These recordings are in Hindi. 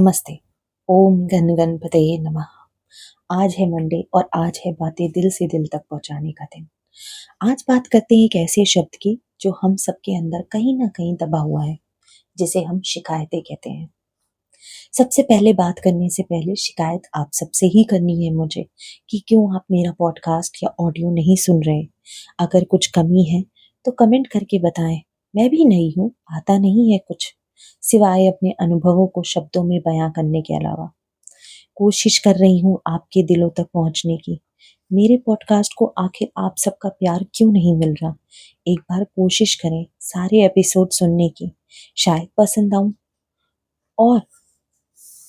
नमस्ते। ओम गण गणपतये नमः। आज है मंडे और आज है बातें दिल से दिल तक पहुंचाने का दिन। आज बात करते हैं एक ऐसे शब्द की जो हम सबके अंदर कहीं ना कहीं दबा हुआ है, जिसे हम शिकायतें कहते हैं। सबसे पहले बात करने से पहले शिकायत आप सबसे ही करनी है मुझे कि क्यों आप मेरा पॉडकास्ट या ऑडियो नहीं सुन रहे। अगर कुछ कमी है तो कमेंट करके बताएं। मैं भी नई हूँ, आता नहीं है कुछ सिवाय अपने अनुभवों को शब्दों में बयां करने के अलावा। कोशिश कर रही हूँ आपके दिलों तक पहुँचने की। मेरे पॉडकास्ट को आखिर आप सबका प्यार क्यों नहीं मिल रहा? एक बार कोशिश करें सारे एपिसोड सुनने की, शायद पसंद आऊं। और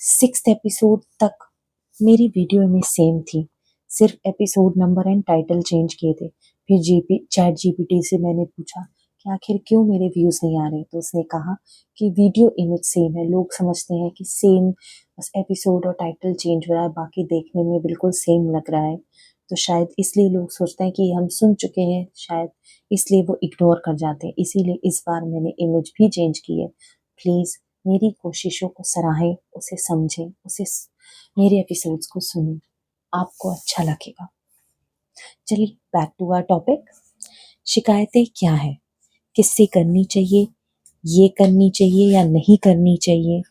6th एपिसोड तक मेरी वीडियो में सेम थी, सिर्फ episode number and title change किए थे। फिर चैट जीपीटी से मैंने पूछा कि आखिर क्यों मेरे व्यूज नहीं आ रहे, तो उसने कहा कि वीडियो इमेज सेम है, लोग समझते हैं कि सेम, बस एपिसोड और टाइटल चेंज हो रहा है, बाकी देखने में बिल्कुल सेम लग रहा है। तो शायद इसलिए लोग सोचते हैं कि हम सुन चुके हैं, शायद इसलिए वो इग्नोर कर जाते हैं। इसीलिए इस बार मैंने इमेज भी चेंज की है। प्लीज मेरी कोशिशों को सराहें, उसे समझें, मेरे एपिसोड्स को सुनें, आपको अच्छा लगेगा। चलिए बैक टू आवर टॉपिक। शिकायतें क्या है, किससे करनी चाहिए, ये करनी चाहिए या नहीं करनी चाहिए?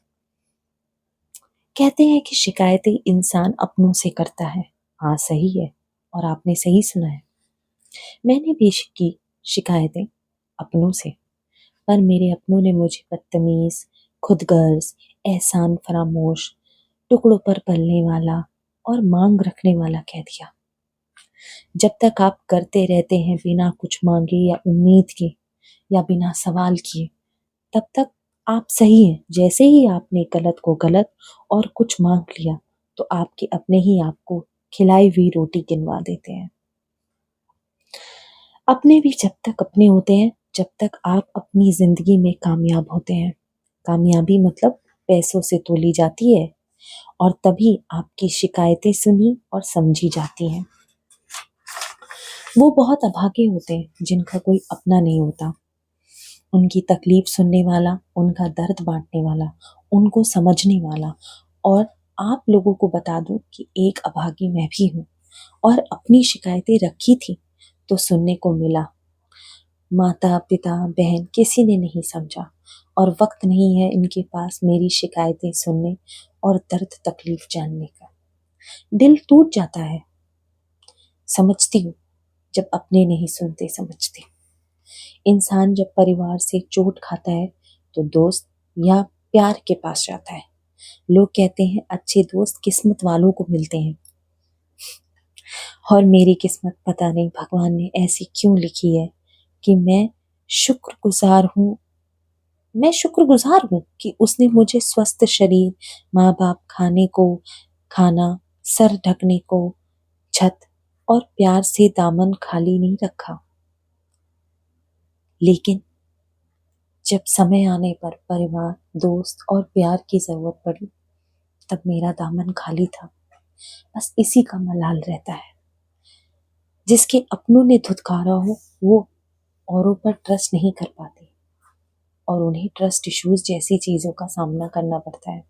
कहते हैं कि शिकायतें इंसान अपनों से करता है। हाँ सही है, और आपने सही सुना है। मैंने भी की शिकायतें अपनों से, पर मेरे अपनों ने मुझे बदतमीज, खुदगर्ज, एहसान फरामोश, टुकड़ों पर पलने वाला और मांग रखने वाला कह दिया। जब तक आप करते रहते हैं बिना कुछ मांगे या उम्मीद के या बिना सवाल किए, तब तक आप सही हैं। जैसे ही आपने गलत को गलत और कुछ मांग लिया, तो आपके अपने ही आपको खिलाई हुई रोटी गिनवा देते हैं। अपने भी जब तक अपने होते हैं, जब तक आप अपनी जिंदगी में कामयाब होते हैं। कामयाबी मतलब पैसों से तोली जाती है, और तभी आपकी शिकायतें सुनी और समझी जाती हैं। वो बहुत अभागे होते हैं जिनका कोई अपना नहीं होता, उनकी तकलीफ सुनने वाला, उनका दर्द बांटने वाला, उनको समझने वाला। और आप लोगों को बता दूं कि एक अभागी मैं भी हूँ, और अपनी शिकायतें रखी थी तो सुनने को मिला। माता पिता बहन किसी ने नहीं समझा, और वक्त नहीं है इनके पास मेरी शिकायतें सुनने और दर्द तकलीफ जानने का। दिल टूट जाता है, समझती हूँ, जब अपने नहीं सुनते समझते। इंसान जब परिवार से चोट खाता है तो दोस्त या प्यार के पास जाता है। लोग कहते हैं अच्छे दोस्त किस्मत वालों को मिलते हैं, और मेरी किस्मत पता नहीं भगवान ने ऐसी क्यों लिखी है कि मैं शुक्रगुजार हूँ कि उसने मुझे स्वस्थ शरीर, माँ बाप, खाना, सर ढकने को, छत और प्यार से दामन खाली नहीं रखा। लेकिन जब समय आने पर परिवार, दोस्त और प्यार की जरूरत पड़ी, तब मेरा दामन खाली था। बस इसी का मलाल रहता है। जिसके अपनों ने धुतकारा हो, वो औरों पर ट्रस्ट नहीं कर पाते, और उन्हें ट्रस्ट इश्यूज जैसी चीजों का सामना करना पड़ता है।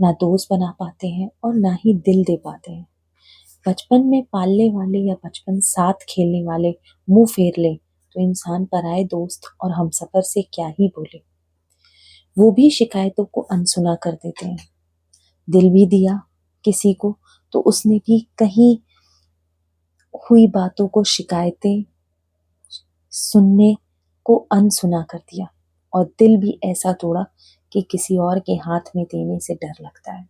ना दोस्त बना पाते हैं और ना ही दिल दे पाते हैं। बचपन में पालने वाले या बचपन साथ खेलने वाले मुंह फेर ले तो इंसान पराए दोस्त और हमसफर से क्या ही बोले। वो भी शिकायतों को अनसुना कर देते हैं। दिल भी दिया किसी को तो उसने भी कहीं हुई बातों को, शिकायतें सुनने को अनसुना कर दिया, और दिल भी ऐसा तोड़ा कि किसी और के हाथ में देने से डर लगता है।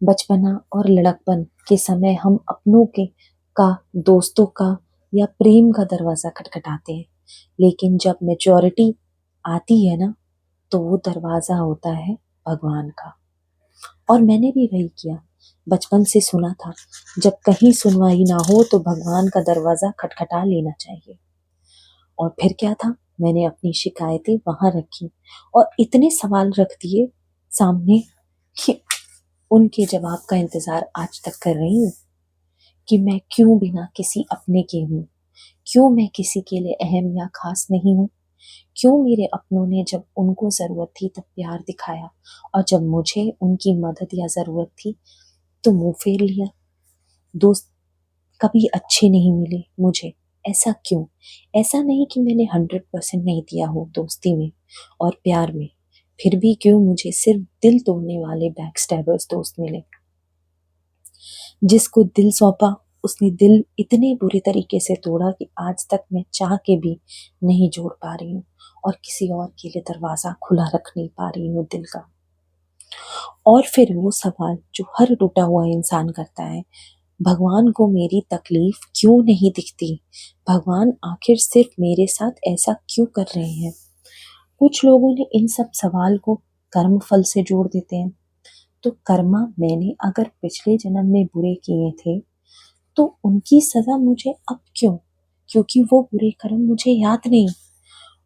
बचपना और लड़कपन के समय हम अपनों के का, दोस्तों का या प्रेम का दरवाजा खटखटाते हैं, लेकिन जब मैच्योरिटी आती है ना, तो वो दरवाजा होता है भगवान का। और मैंने भी वही किया। बचपन से सुना था जब कहीं सुनवाई ना हो तो भगवान का दरवाजा खटखटा लेना चाहिए। और फिर क्या था, मैंने अपनी शिकायतें वहां रखी और इतने सवाल रख दिए सामने कि उनके जवाब का इंतजार आज तक कर रही हूँ। कि मैं क्यों बिना किसी अपने के हूँ, क्यों मैं किसी के लिए अहम या खास नहीं हूँ, क्यों मेरे अपनों ने जब उनको ज़रूरत थी तब प्यार दिखाया, और जब मुझे उनकी मदद या ज़रूरत थी तो मुँह फेर लिया। दोस्त कभी अच्छे नहीं मिले मुझे, ऐसा क्यों? ऐसा नहीं कि मैंने 100% नहीं दिया हो दोस्ती में और प्यार में, फिर भी क्यों मुझे सिर्फ दिल तोड़ने वाले बैकस्टैबर्स दोस्त मिले? जिसको दिल सौंपा उसने दिल इतने बुरे तरीके से तोड़ा कि आज तक मैं चाह के भी नहीं जोड़ पा रही हूँ, और किसी और के लिए दरवाज़ा खुला रख नहीं पा रही हूँ दिल का। और फिर वो सवाल जो हर टूटा हुआ इंसान करता है, भगवान को मेरी तकलीफ क्यों नहीं दिखती? भगवान आखिर सिर्फ मेरे साथ ऐसा क्यों कर रहे हैं? कुछ लोगों ने इन सब सवाल को कर्म फल से जोड़ देते हैं। तो कर्मा मैंने अगर पिछले जन्म में बुरे किए थे तो उनकी सजा मुझे अब क्यों? क्योंकि वो बुरे कर्म मुझे याद नहीं।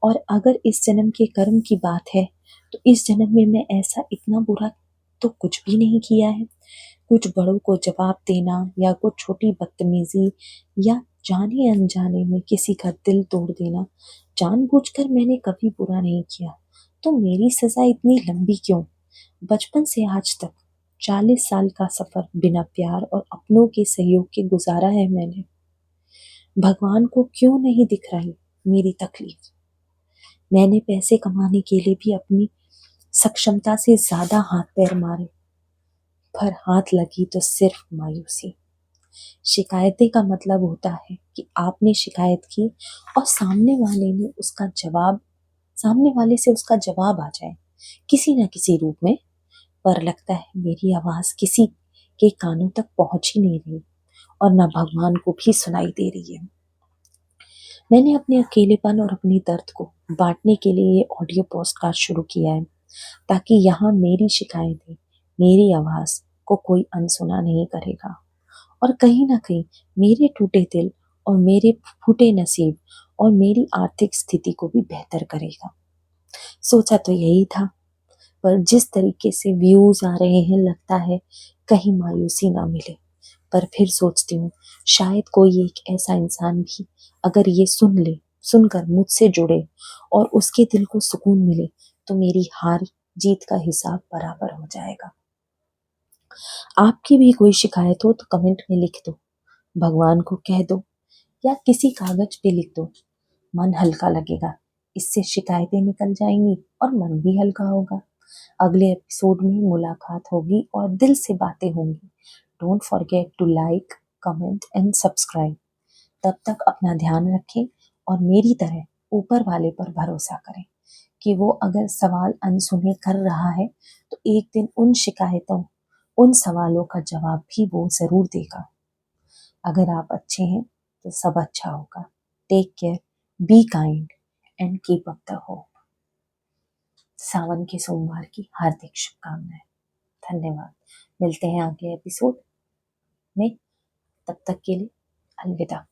और अगर इस जन्म के कर्म की बात है तो इस जन्म में मैं ऐसा इतना बुरा तो कुछ भी नहीं किया है। कुछ बड़ों को जवाब देना या कुछ छोटी बदतमीजी या जाने अनजाने में किसी का दिल तोड़ देना, जानबूझकर मैंने कभी बुरा नहीं किया। तो मेरी सजा इतनी लंबी क्यों? बचपन से आज तक 40 साल का सफर बिना प्यार और अपनों के सहयोग के गुजारा है मैंने। भगवान को क्यों नहीं दिख रही मेरी तकलीफ? मैंने पैसे कमाने के लिए भी अपनी सक्षमता से ज्यादा हाथ पैर मारे, पर हाथ लगी तो सिर्फ मायूसी। शिकायतें का मतलब होता है कि आपने शिकायत की और सामने वाले से उसका जवाब आ जाए किसी न किसी रूप में। पर लगता है मेरी आवाज किसी के कानों तक पहुंच ही नहीं रही, और न भगवान को भी सुनाई दे रही है। मैंने अपने अकेलेपन और अपने दर्द को बांटने के लिए ये ऑडियो पॉडकास्ट शुरू किया है, ताकि यहाँ मेरी शिकायतें, मेरी आवाज को कोई अनसुना नहीं करेगा। और कहीं ना कहीं मेरे टूटे दिल और मेरे फूटे नसीब और मेरी आर्थिक स्थिति को भी बेहतर करेगा। सोचा तो यही था, पर जिस तरीके से व्यूज आ रहे हैं लगता है कहीं मायूसी ना मिले। पर फिर सोचती हूँ शायद कोई एक ऐसा इंसान भी अगर ये सुनकर मुझसे जुड़े और उसके दिल को सुकून मिले तो मेरी हार जीत का हिसाब बराबर हो जाएगा। आपकी भी कोई शिकायत हो तो कमेंट में लिख दो, भगवान को कह दो, या किसी कागज पे लिख दो। मन हल्का लगेगा, इससे शिकायतें निकल जाएंगी और मन भी हल्का होगा। अगले एपिसोड में मुलाकात होगी और दिल से बातें होंगी। Don't forget to like, comment and subscribe. तब तक अपना ध्यान रखें और मेरी तरह ऊपर वाले पर भरोसा करें कि वो अगर सवाल अनसुने कर रहा है तो एक दिन उन सवालों का जवाब भी वो जरूर देगा। अगर आप अच्छे हैं तो सब अच्छा होगा। Take care, be kind and keep up the hope. Sawan के सोमवार की हार्दिक शुभकामनाएं। धन्यवाद। मिलते हैं अगले एपिसोड में, तब तक के लिए अलविदा।